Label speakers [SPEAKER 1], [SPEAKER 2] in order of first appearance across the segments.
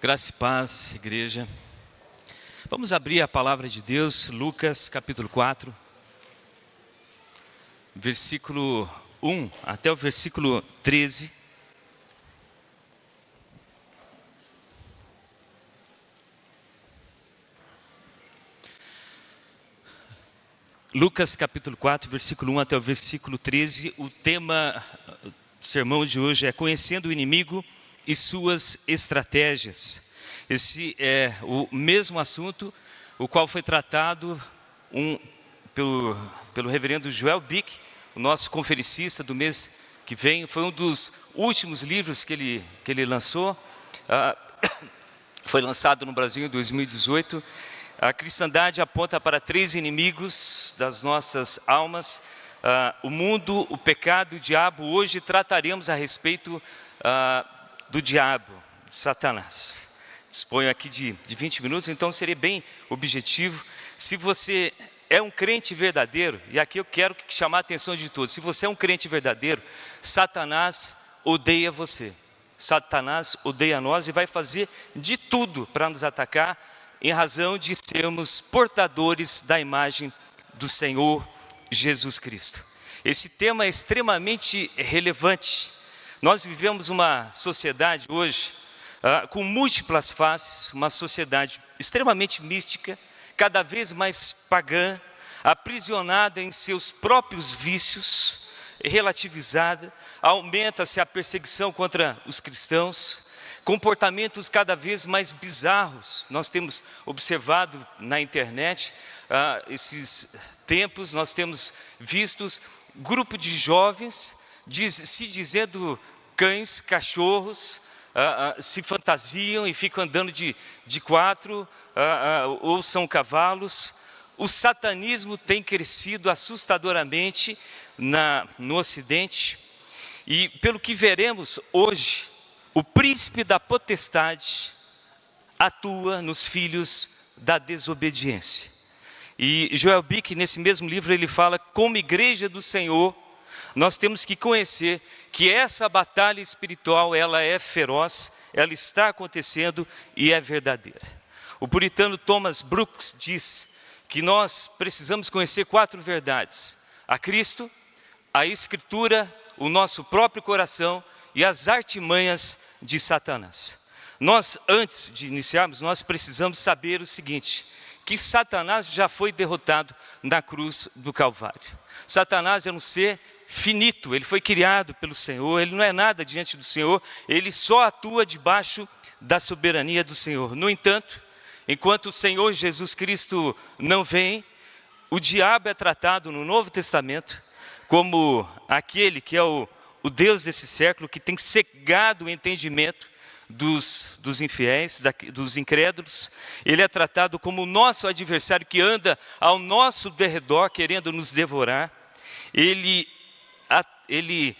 [SPEAKER 1] Graça e paz, igreja. Vamos abrir a palavra de Deus, Lucas capítulo 4, versículo 1 até o versículo 13. Lucas capítulo 4, versículo 1 até o versículo 13. O tema do sermão de hoje é Conhecendo o Inimigo e Suas Estratégias. Esse é o mesmo assunto, o qual foi tratado pelo reverendo Joel Bick, o nosso conferencista do mês que vem. Foi um dos últimos livros que ele lançou. Foi lançado no Brasil em 2018. A cristandade aponta para 3 inimigos das nossas almas: o mundo, o pecado e o diabo. Hoje trataremos a respeito do diabo, de Satanás. Disponho aqui de 20 minutos, então serei bem objetivo. Se você é um crente verdadeiro, e aqui eu quero chamar a atenção de todos: se você é um crente verdadeiro, Satanás odeia você. Satanás odeia nós e vai fazer de tudo para nos atacar, em razão de sermos portadores da imagem do Senhor Jesus Cristo. Esse tema é extremamente relevante. Nós vivemos uma sociedade hoje com múltiplas faces, uma sociedade extremamente mística, cada vez mais pagã, aprisionada em seus próprios vícios, relativizada. Aumenta-se a perseguição contra os cristãos, comportamentos cada vez mais bizarros. Nós temos observado na internet, esses tempos, nós temos visto grupo de jovens se dizendo cães, cachorros, se fantasiam e ficam andando de 4, ou são cavalos. O satanismo tem crescido assustadoramente no Ocidente, e pelo que veremos hoje, o príncipe da potestade atua nos filhos da desobediência. E Joel Bick, nesse mesmo livro, ele fala: como igreja do Senhor, nós temos que conhecer que essa batalha espiritual, ela é feroz, ela está acontecendo e é verdadeira. O puritano Thomas Brooks diz que nós precisamos conhecer 4 verdades: a Cristo, a Escritura, o nosso próprio coração e as artimanhas de Satanás. Nós, antes de iniciarmos, nós precisamos saber o seguinte: que Satanás já foi derrotado na cruz do Calvário. Satanás é um ser finito, ele foi criado pelo Senhor, ele não é nada diante do Senhor, ele só atua debaixo da soberania do Senhor. No entanto, enquanto o Senhor Jesus Cristo não vem, o diabo é tratado no Novo Testamento como aquele que é o Deus desse século, que tem cegado o entendimento dos infiéis, dos incrédulos. Ele é tratado como o nosso adversário que anda ao nosso derredor querendo nos devorar. Ele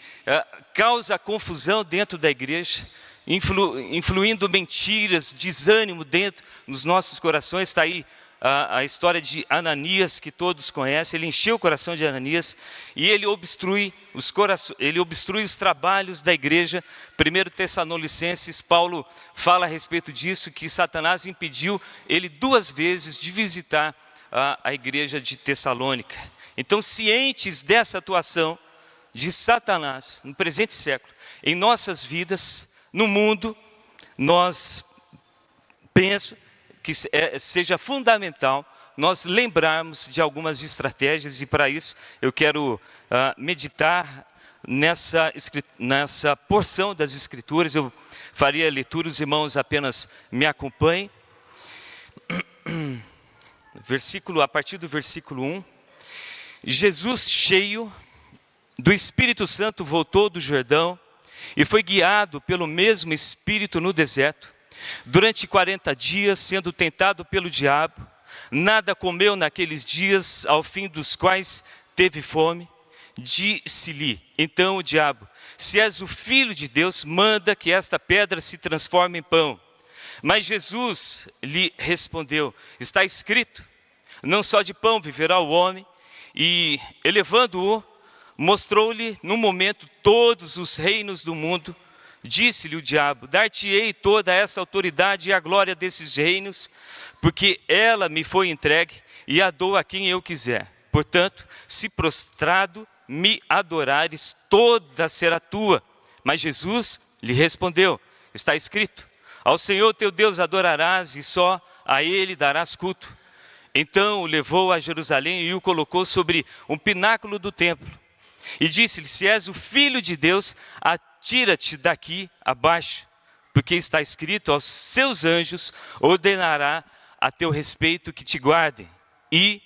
[SPEAKER 1] causa confusão dentro da igreja, influindo mentiras, desânimo dentro dos nossos corações. Está aí a história de Ananias, que todos conhecem. Ele encheu o coração de Ananias e ele obstrui os trabalhos da igreja. 1 Tessalonicenses, Paulo fala a respeito disso, que Satanás impediu ele 2 vezes de visitar a igreja de Tessalônica. Então, cientes dessa atuação de Satanás no presente século, em nossas vidas, no mundo, nós penso que seja fundamental nós lembrarmos de algumas estratégias, e para isso eu quero meditar nessa porção das Escrituras. Eu faria a leitura, os irmãos apenas me acompanhem. A partir do versículo 1. Jesus, cheio do Espírito Santo, voltou do Jordão e foi guiado pelo mesmo Espírito no deserto. Durante 40 dias, sendo tentado pelo diabo, nada comeu naqueles dias, ao fim dos quais teve fome. Disse-lhe então o diabo: se és o Filho de Deus, manda que esta pedra se transforme em pão. Mas Jesus lhe respondeu: está escrito, não só de pão viverá o homem. E elevando-o, mostrou-lhe no momento todos os reinos do mundo Disse-lhe o diabo: dar-te-ei toda essa autoridade e a glória desses reinos, porque ela me foi entregue e a dou a quem eu quiser. Portanto, se prostrado me adorares, toda será tua. Mas Jesus lhe respondeu: está escrito, ao Senhor teu Deus adorarás e só a Ele darás culto. Então o levou a Jerusalém e o colocou sobre um pináculo do templo. E disse-lhe: se és o Filho de Deus, atira-te daqui abaixo, porque está escrito: aos seus anjos ordenará a teu respeito que te guardem, e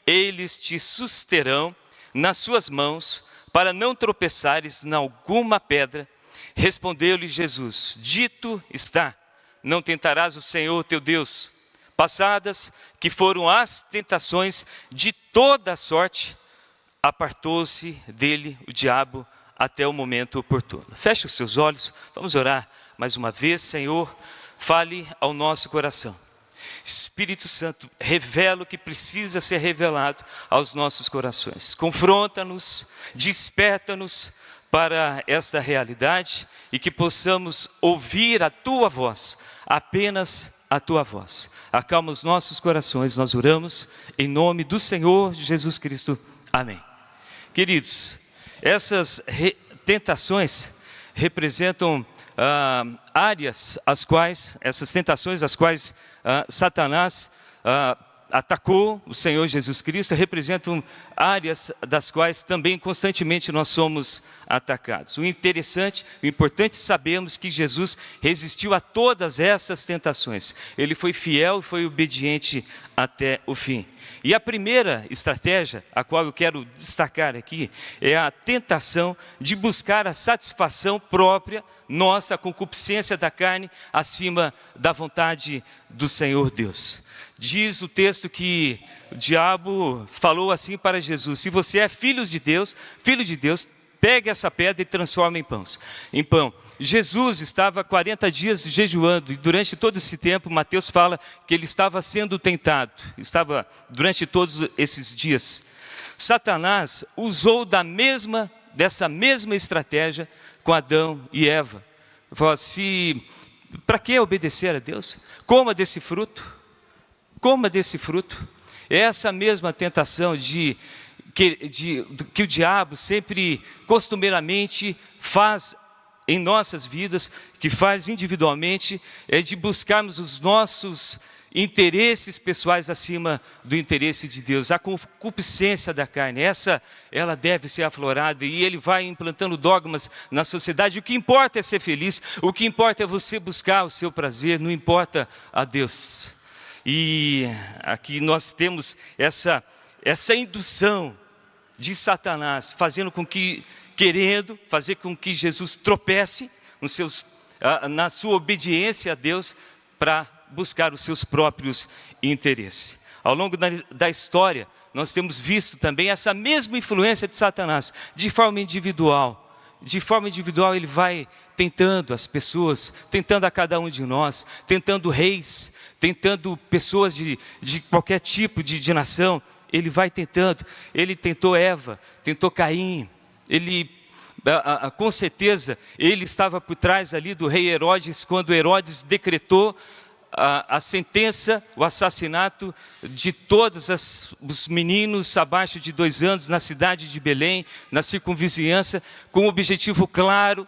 [SPEAKER 1] eles te susterão nas suas mãos, para não tropeçares em alguma pedra. Respondeu-lhe Jesus: dito está, não tentarás o Senhor teu Deus. Passadas que foram as tentações de toda sorte, apartou-se dele o diabo até o momento oportuno. Feche os seus olhos, vamos orar mais uma vez. Senhor, fale ao nosso coração. Espírito Santo, revela o que precisa ser revelado aos nossos corações. Confronta-nos, desperta-nos para esta realidade e que possamos ouvir a Tua voz, apenas a Tua voz. Acalma os nossos corações, nós oramos em nome do Senhor Jesus Cristo. Amém. Queridos, essas tentações representam áreas essas tentações as quais Satanás atacou o Senhor Jesus Cristo, representam áreas das quais também constantemente nós somos atacados. O importante sabemos que Jesus resistiu a todas essas tentações. Ele foi fiel e foi obediente até o fim. E a primeira estratégia, a qual eu quero destacar aqui, é a tentação de buscar a satisfação própria, nossa, a concupiscência da carne, acima da vontade do Senhor Deus. Diz o texto que o diabo falou assim para Jesus: se você é filho de Deus, pegue essa pedra e transforme em pão. Jesus estava 40 dias jejuando, e durante todo esse tempo, Mateus fala que ele estava sendo tentado, durante todos esses dias. Satanás usou dessa mesma estratégia com Adão e Eva. Falou: para que obedecer a Deus? Coma desse fruto. Essa mesma tentação que o diabo sempre costumeiramente faz em nossas vidas, que faz individualmente, é de buscarmos os nossos interesses pessoais acima do interesse de Deus. A concupiscência da carne, ela deve ser aflorada, e ele vai implantando dogmas na sociedade. O que importa é ser feliz, o que importa é você buscar o seu prazer, não importa a Deus. E aqui nós temos essa indução de Satanás, querendo fazer com que Jesus tropece na sua obediência a Deus, para buscar os seus próprios interesses. Ao longo da história, nós temos visto também essa mesma influência de Satanás, de forma individual. Ele vai tentando as pessoas, tentando a cada um de nós, tentando reis, tentando pessoas de qualquer tipo de nação. Ele vai tentando. Ele tentou Eva, tentou Caim. Com certeza, ele estava por trás ali do rei Herodes, quando Herodes decretou a sentença, o assassinato de todos os meninos abaixo de 2 anos na cidade de Belém, na circunvizinhança, com o objetivo claro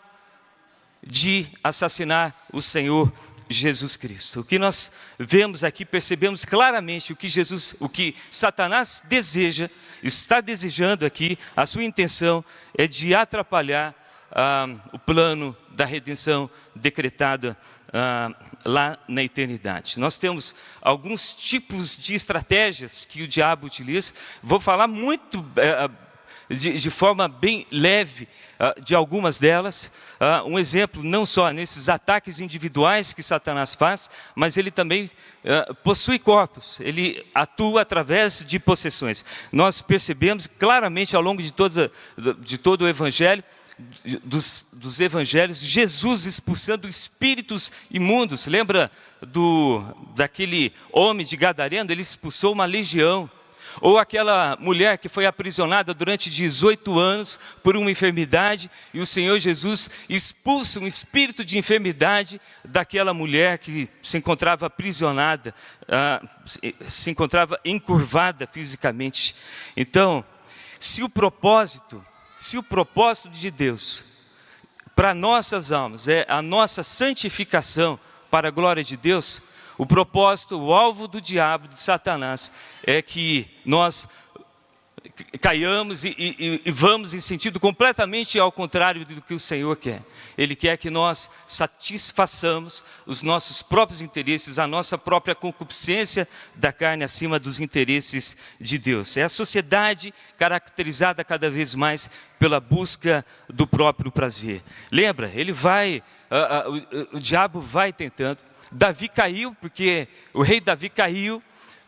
[SPEAKER 1] de assassinar o Senhor Jesus Cristo. O que nós vemos aqui, percebemos claramente o que Satanás está desejando aqui. A sua intenção é de atrapalhar o plano da redenção decretada lá na eternidade. Nós temos alguns tipos de estratégias que o diabo utiliza. Vou falar muito de forma bem leve de algumas delas. Um exemplo, não só nesses ataques individuais que Satanás faz, mas ele também possui corpos. Ele atua através de possessões. Nós percebemos claramente ao longo de todo o Evangelho, dos evangelhos, Jesus expulsando espíritos imundos. Lembra daquele homem de Gadareno? Ele expulsou uma legião. Ou aquela mulher que foi aprisionada durante 18 anos por uma enfermidade, e o Senhor Jesus expulsa um espírito de enfermidade daquela mulher que se encontrava aprisionada, se encontrava encurvada fisicamente. Então, se o propósito de Deus para nossas almas é a nossa santificação para a glória de Deus, o propósito, o alvo do diabo, de Satanás, é que nós caiamos e vamos em sentido completamente ao contrário do que o Senhor quer. Ele quer que nós satisfaçamos os nossos próprios interesses, a nossa própria concupiscência da carne acima dos interesses de Deus. É a sociedade caracterizada cada vez mais pela busca do próprio prazer. Lembra, o diabo vai tentando. Davi caiu, porque o rei Davi caiu,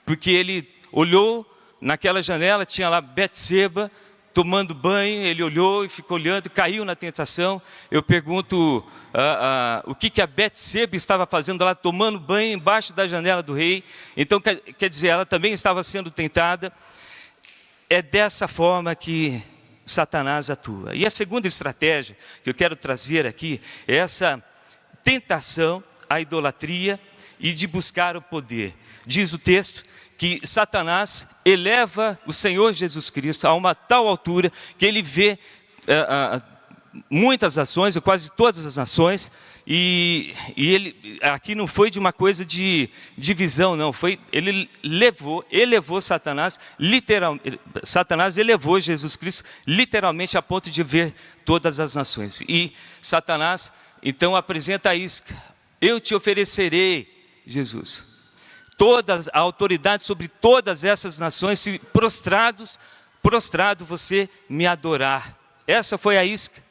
[SPEAKER 1] porque ele olhou naquela janela, tinha lá Betseba tomando banho, ele olhou e ficou olhando, caiu na tentação. Eu pergunto o que a Betseba estava fazendo lá, tomando banho embaixo da janela do rei. Então quer dizer, ela também estava sendo tentada. É dessa forma que Satanás atua. E a segunda estratégia que eu quero trazer aqui é essa tentação à idolatria e de buscar o poder. Diz o texto que Satanás eleva o Senhor Jesus Cristo a uma tal altura que ele vê muitas nações, ou quase todas as nações, e ele, aqui não foi de uma coisa de divisão, não, ele elevou Satanás, Satanás elevou Jesus Cristo, literalmente a ponto de ver todas as nações. E Satanás, então, apresenta a isca: eu te oferecerei, Jesus, a autoridade sobre todas essas nações, se prostrado você me adorar. Essa foi a isca.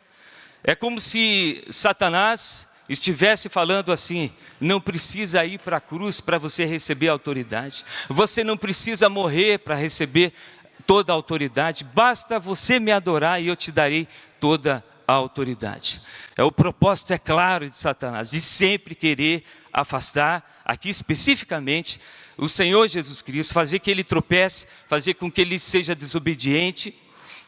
[SPEAKER 1] É como se Satanás estivesse falando assim: não precisa ir para a cruz para você receber a autoridade, você não precisa morrer para receber toda a autoridade, basta você me adorar e eu te darei toda a autoridade. O propósito é claro de Satanás, de sempre querer afastar, aqui especificamente, o Senhor Jesus Cristo, fazer que ele tropece, fazer com que ele seja desobediente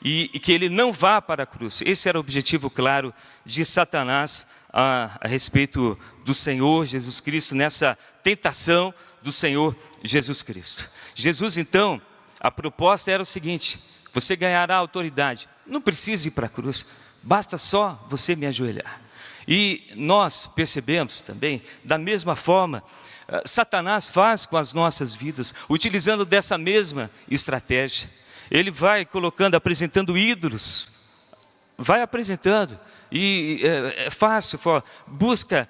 [SPEAKER 1] e que ele não vá para a cruz. Esse era o objetivo claro de Satanás a respeito do Senhor Jesus Cristo, nessa tentação do Senhor Jesus Cristo. Jesus, então, a proposta era o seguinte: você ganhará autoridade, não precisa ir para a cruz, basta só você me ajoelhar. E nós percebemos também, da mesma forma, Satanás faz com as nossas vidas, utilizando dessa mesma estratégia. Ele vai colocando, apresentando ídolos, vai apresentando, e é fácil, busca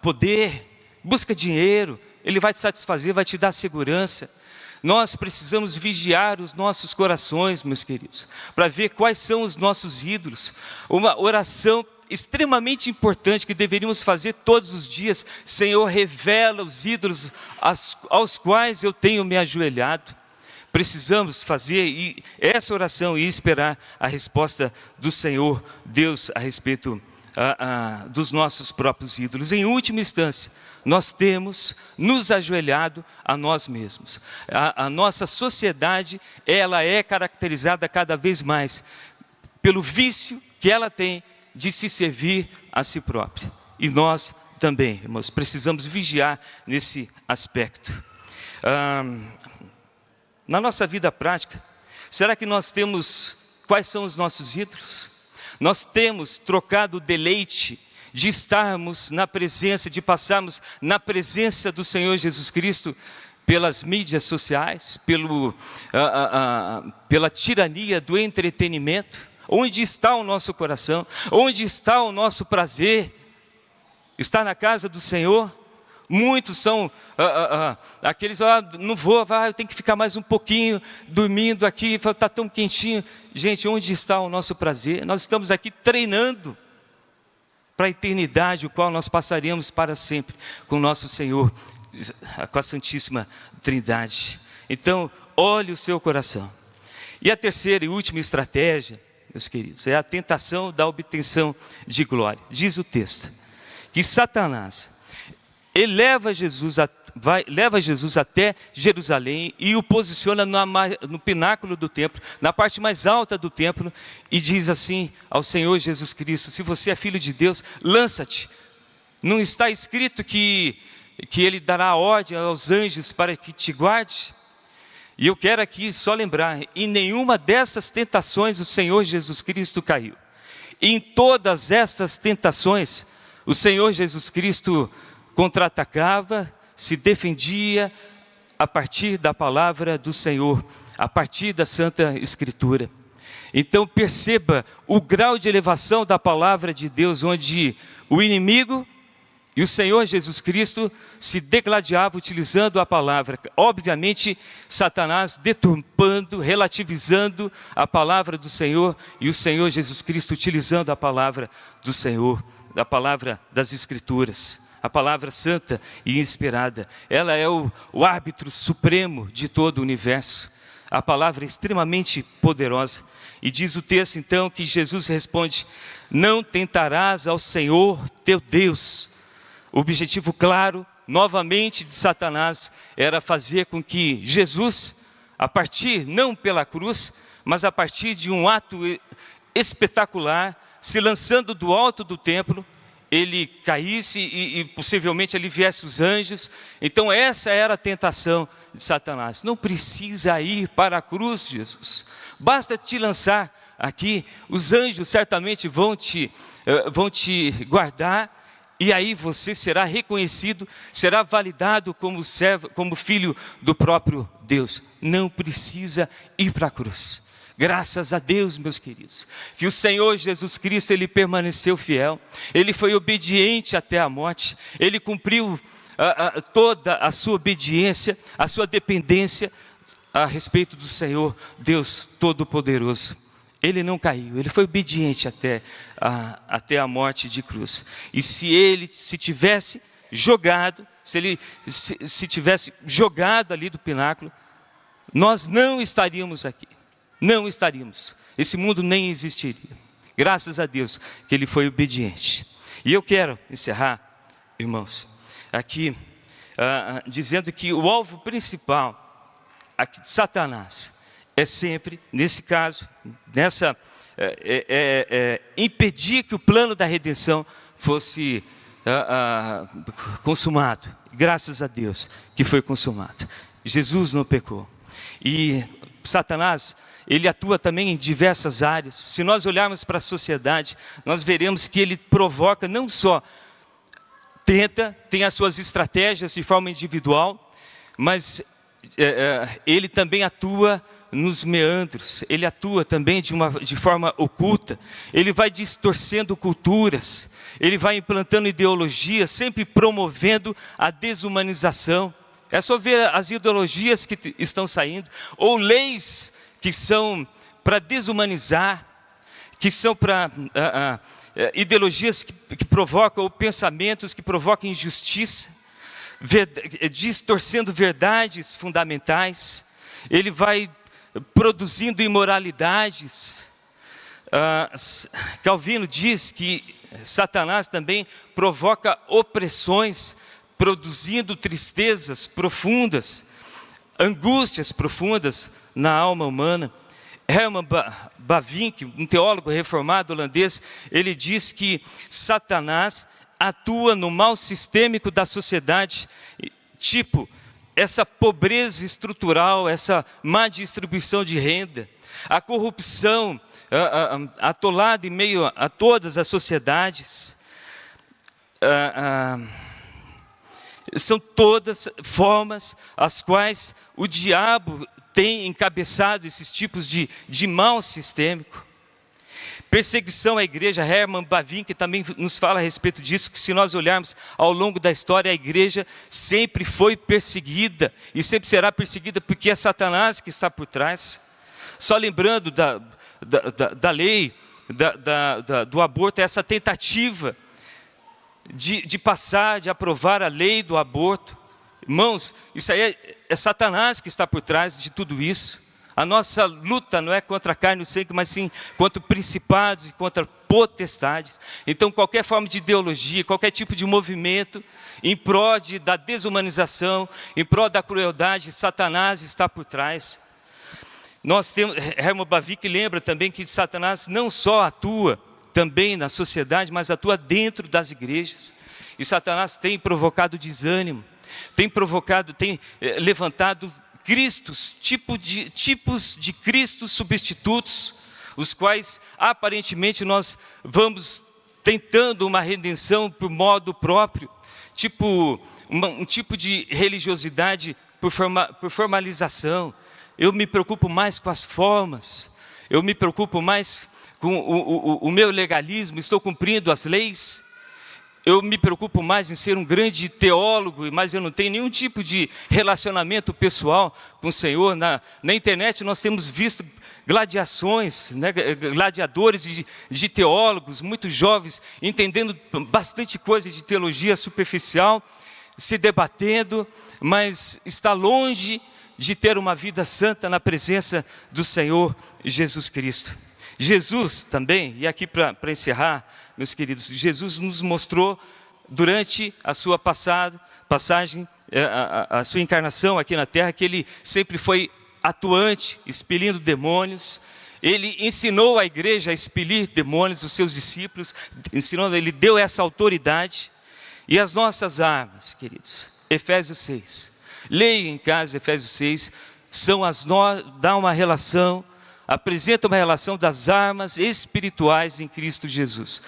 [SPEAKER 1] poder, busca dinheiro, ele vai te satisfazer, vai te dar segurança. Nós precisamos vigiar os nossos corações, meus queridos, para ver quais são os nossos ídolos. Uma oração extremamente importante que deveríamos fazer todos os dias: Senhor, revela os ídolos aos quais eu tenho me ajoelhado. Precisamos fazer essa oração e esperar a resposta do Senhor Deus a respeito dos nossos próprios ídolos. Em última instância, nós temos nos ajoelhado a nós mesmos. A nossa sociedade, ela é caracterizada cada vez mais pelo vício que ela tem de se servir a si própria. E nós também, irmãos, precisamos vigiar nesse aspecto. Na nossa vida prática, será que nós temos, quais são os nossos ídolos? Nós temos trocado o deleite de estarmos na presença, de passarmos na presença do Senhor Jesus Cristo pelas mídias sociais, pela tirania do entretenimento? Onde está o nosso coração? Onde está o nosso prazer? Está na casa do Senhor? Muitos são aqueles: não vou, eu tenho que ficar mais um pouquinho dormindo aqui, está tão quentinho. Gente, onde está o nosso prazer? Nós estamos aqui treinando para a eternidade, o qual nós passaremos para sempre com o nosso Senhor, com a Santíssima Trindade. Então, olhe o seu coração. E a terceira e última estratégia, meus queridos, é a tentação da obtenção de glória. Diz o texto que Satanás eleva Jesus leva Jesus até Jerusalém e o posiciona no pináculo do templo, na parte mais alta do templo, e diz assim ao Senhor Jesus Cristo: se você é filho de Deus, lança-te. Não está escrito que Ele dará ordem aos anjos para que te guarde? E eu quero aqui só lembrar, em nenhuma dessas tentações o Senhor Jesus Cristo caiu. Em todas essas tentações, o Senhor Jesus Cristo contra-atacava, se defendia a partir da palavra do Senhor, a partir da Santa Escritura. Então perceba o grau de elevação da palavra de Deus, onde o inimigo e o Senhor Jesus Cristo se degladiavam utilizando a palavra. Obviamente, Satanás deturpando, relativizando a palavra do Senhor, e o Senhor Jesus Cristo utilizando a palavra do Senhor, a palavra das Escrituras, a palavra santa e inspirada. Ela é o árbitro supremo de todo o universo. A palavra é extremamente poderosa. E diz o texto então que Jesus responde: não tentarás ao Senhor teu Deus. O objetivo claro, novamente, de Satanás era fazer com que Jesus, a partir, não pela cruz, mas a partir de um ato espetacular, se lançando do alto do templo, ele caísse e possivelmente ali viesse os anjos. Então essa era a tentação de Satanás. Não precisa ir para a cruz, Jesus. Basta te lançar aqui, os anjos certamente vão te guardar, e aí você será reconhecido, será validado como servo, como filho do próprio Deus. Não precisa ir para a cruz. Graças a Deus, meus queridos, que o Senhor Jesus Cristo, Ele permaneceu fiel, Ele foi obediente até a morte, Ele cumpriu toda a sua obediência, a sua dependência a respeito do Senhor, Deus Todo-Poderoso. Ele não caiu, Ele foi obediente até a morte de cruz. E se Ele se tivesse jogado, se Ele se tivesse jogado ali do pináculo, nós não estaríamos aqui. Não estaríamos, esse mundo nem existiria. Graças a Deus que Ele foi obediente. E eu quero encerrar, irmãos, aqui dizendo que o alvo principal aqui de Satanás é sempre, nesse caso, impedir que o plano da redenção fosse consumado. Graças a Deus que foi consumado. Jesus não pecou. E Satanás, ele atua também em diversas áreas. Se nós olharmos para a sociedade, nós veremos que ele provoca, não só tem as suas estratégias de forma individual, mas ele também atua nos meandros, ele atua também de forma oculta, ele vai distorcendo culturas, ele vai implantando ideologias, sempre promovendo a desumanização. É só ver as ideologias que estão saindo, ou leis que são para desumanizar, que são para ideologias que provocam, ou pensamentos que provocam injustiça, distorcendo verdades fundamentais. Ele vai produzindo imoralidades. Calvino diz que Satanás também provoca opressões, produzindo tristezas profundas, angústias profundas na alma humana. Herman Bavinck, um teólogo reformado holandês, ele diz que Satanás atua no mal sistêmico da sociedade, tipo essa pobreza estrutural, essa má distribuição de renda, a corrupção atolada em meio a todas as sociedades. São todas formas as quais o diabo tem encabeçado esses tipos de mal sistêmico. Perseguição à igreja. Herman Bavinck também nos fala a respeito disso, que se nós olharmos ao longo da história, a igreja sempre foi perseguida e sempre será perseguida, porque é Satanás que está por trás. Só lembrando da lei do aborto, essa tentativa de aprovar a lei do aborto. Irmãos, isso aí é Satanás que está por trás de tudo isso. A nossa luta não é contra a carne e o sangue, mas sim contra principados e contra potestades. Então, qualquer forma de ideologia, qualquer tipo de movimento em prol da desumanização, em prol da crueldade, Satanás está por trás. Nós temos, Herman Bavinck lembra também que Satanás não só atua também na sociedade, mas atua dentro das igrejas. E Satanás tem provocado desânimo, tem levantado tipos de Cristos substitutos, os quais aparentemente nós vamos tentando uma redenção por modo próprio, um tipo de religiosidade por formalização. Eu me preocupo mais com as formas, eu me preocupo mais com o meu legalismo, estou cumprindo as leis. Eu me preocupo mais em ser um grande teólogo, mas eu não tenho nenhum tipo de relacionamento pessoal com o Senhor. Na internet nós temos visto gladiações, né, gladiadores de teólogos, muito jovens, entendendo bastante coisa de teologia superficial, se debatendo, mas está longe de ter uma vida santa na presença do Senhor Jesus Cristo. Jesus também, e aqui para encerrar, meus queridos, Jesus nos mostrou durante a sua passagem, a sua encarnação aqui na terra, que Ele sempre foi atuante, expelindo demônios. Ele ensinou a igreja a expelir demônios, os seus discípulos, Ele deu essa autoridade. E as nossas armas, queridos, Efésios 6, leia em casa Efésios 6, dá uma relação, apresenta uma relação das armas espirituais em Cristo Jesus.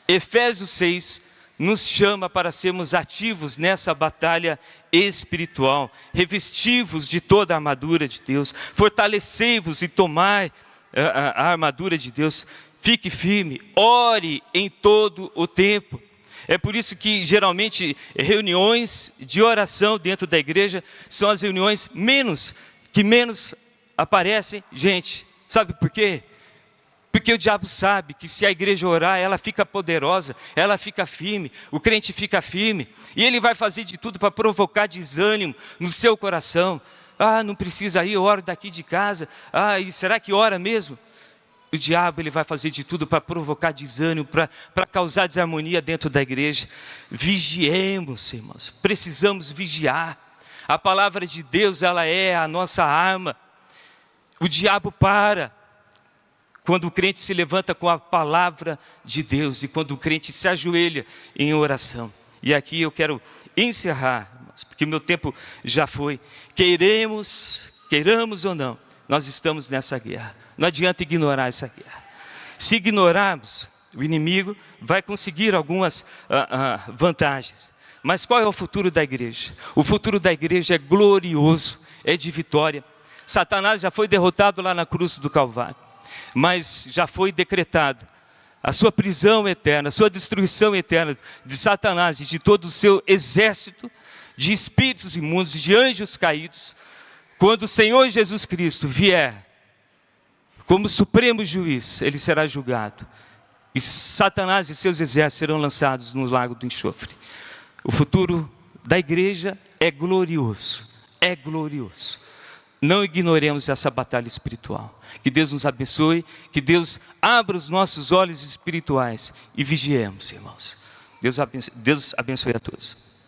[SPEAKER 1] Efésios 6 nos chama para sermos ativos nessa batalha espiritual, revestivos de toda a armadura de Deus, fortalecei-vos e tomai a armadura de Deus, fique firme, ore em todo o tempo. É por isso que geralmente reuniões de oração dentro da igreja são as reuniões que menos aparecem gente. Sabe por quê? Porque o diabo sabe que se a igreja orar, ela fica poderosa, ela fica firme, o crente fica firme, e ele vai fazer de tudo para provocar desânimo no seu coração. Ah, não precisa ir, eu oro daqui de casa. Ah, e será que ora mesmo? O diabo ele vai fazer de tudo para provocar desânimo, para causar desarmonia dentro da igreja. Vigiemos, irmãos, precisamos vigiar. A palavra de Deus, ela é a nossa arma. O diabo para quando o crente se levanta com a palavra de Deus e quando o crente se ajoelha em oração. E aqui eu quero encerrar, irmãos, porque meu tempo já foi. Queiramos ou não, nós estamos nessa guerra. Não adianta ignorar essa guerra. Se ignorarmos, o inimigo vai conseguir algumas vantagens. Mas qual é o futuro da igreja? O futuro da igreja é glorioso, é de vitória. Satanás já foi derrotado lá na cruz do Calvário, mas já foi decretado a sua prisão eterna, a sua destruição eterna de Satanás e de todo o seu exército de espíritos imundos, de anjos caídos, quando o Senhor Jesus Cristo vier como supremo juiz, ele será julgado, e Satanás e seus exércitos serão lançados no lago do enxofre. O futuro da igreja é glorioso, é glorioso. Não ignoremos essa batalha espiritual. Que Deus nos abençoe, que Deus abra os nossos olhos espirituais e vigiemos, irmãos. Deus abençoe a todos.